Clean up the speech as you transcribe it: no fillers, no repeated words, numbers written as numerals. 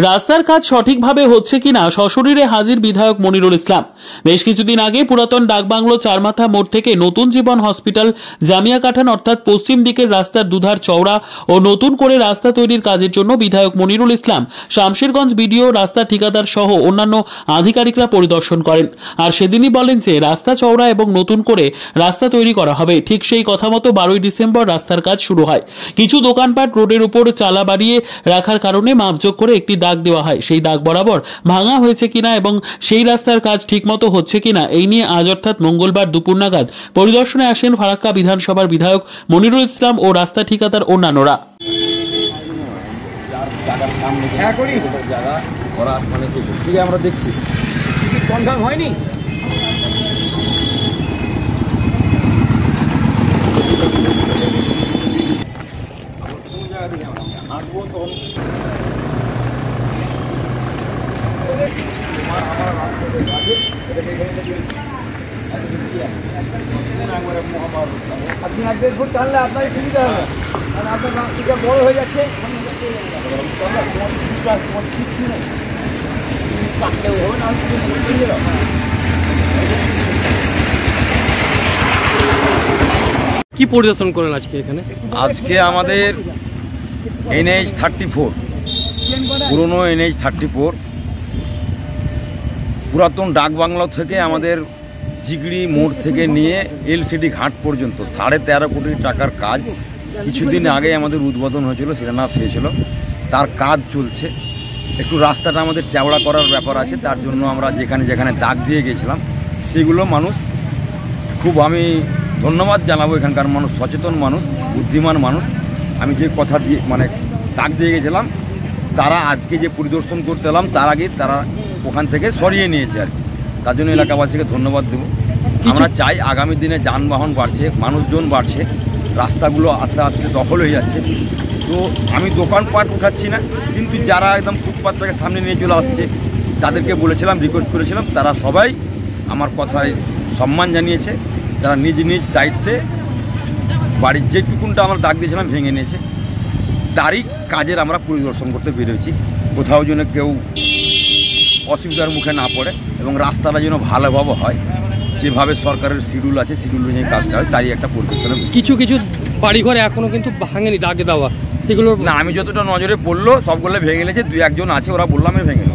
রাস্তার কাজ সঠিকভাবে হচ্ছে কিনা সশরীরে হাজির বিধায়ক মনিরুল ইসলাম। বেশ কিছুদিন আগে পুরাতন ডাকবাংলো চারমাথা মোড় থেকে নতুন জীবন হসপিটাল জামিয়া কাঠান অর্থাৎ পশ্চিম দিকের রাস্তার দুধার চওড়া ও নতুন করে রাস্তা তৈরির কাজের জন্য বিধায়ক মনিরুল ইসলাম শামশেরগঞ্জ বিডিও, রাস্তা ঠিকাদার সহ অন্যান্য আধিকারিকরা পরিদর্শন করেন। আর সেদিনই বলেন যে রাস্তা চওড়া এবং নতুন করে রাস্তা তৈরি করা হবে। ঠিক সেই কথা মতো 12ই ডিসেম্বর রাস্তার কাজ শুরু হয়। কিছু দোকানপাট রোডের উপর চালা বাড়িয়ে রাখার কারণে মাপযোগ করে একটি দাগ দেওয়া হয়। সেই দাগ বরাবর ভাঙা হয়েছে কিনা এবং সেই রাস্তার কাজ ঠিকমতো হচ্ছে কিনা এই নিয়ে আজ অর্থাৎ মঙ্গলবার দুপুর নাগাদ পরিদর্শনে আসেন ফারাক্কা বিধানসভার বিধায়ক মনিরুল ইসলাম ও রাস্তা ঠিকাদার অন্যান্যরা। আমরা দেখছি কনফার্ম হয়নি। আপনি 1-1.5 ফুট টানলে আপনার সুবিধা হবে, কারণ আপনার রাস্তাটা বড় হয়ে যাচ্ছে। কি পরিদর্শন করেন আজকে এখানে? আজকে আমাদের NH 34 পুরনো NH 34 পুরাতন ডাকবাংলা থেকে আমাদের জিগড়ি মোড় থেকে নিয়ে LCD ঘাট পর্যন্ত 13.5 কোটি টাকার কাজ কিছুদিন আগে আমাদের উদ্বোধন হয়েছিল, সেটা না শেষ হলো, তার কাজ চলছে। একটু রাস্তাটা আমাদের চওড়া করার ব্যাপার আছে, তার জন্য আমরা যেখানে যেখানে দাগ দিয়ে গেছিলাম সেগুলো মানুষ খুব, আমি ধন্যবাদ জানাবো এখানকার মানুষ, সচেতন মানুষ, বুদ্ধিমান মানুষ। আমি যে কথা দিয়ে মানে দাগ দিয়ে গেছিলাম তারা আজকে যে পরিদর্শন করতে এলাম তার আগে তারা ওখান থেকে সরিয়ে নিয়েছে আর কি। তার জন্য এলাকাবাসীকে ধন্যবাদ দেব। আমরা চাই আগামী দিনে যানবাহন বাড়ছে, মানুষজন বাড়ছে, রাস্তাগুলো আস্তে আস্তে দখল হয়ে যাচ্ছে। তো আমি দোকানপাট উঠাচ্ছি না, কিন্তু যারা একদম ফুটপাথটাকে সামনে নিয়ে চলে আসছে তাদেরকে বলেছিলাম, রিকোয়েস্ট করেছিলাম, তারা সবাই আমার কথায় সম্মান জানিয়েছে। তারা নিজ নিজ দায়িত্বে বাড়ির যেটুকুনটা আমরা দাগ দিয়েছিলাম ভেঙে নিয়েছে। তারই কাজের আমরা পরিদর্শন করতে বেরোছি, কোথাও যেন কেউ অসুবিধার মুখে না পড়ে এবং রাস্তাটা যেন ভালোভাবে হয়, যেভাবে সরকারের শিডিউল আছে শিডিউল অনুযায়ী কাজটা হয়, তারই একটা পরিদর্শন। কিছু কিছু বাড়িঘরে এখনো কিন্তু ভাঙেনি দাগে দেওয়া, সেগুলো না আমি যতটা নজরে পড়লো সবগুলো ভেঙে নিয়েছে, 2-1 জন আছে ওরা বললাম আমি ভেঙে নেব।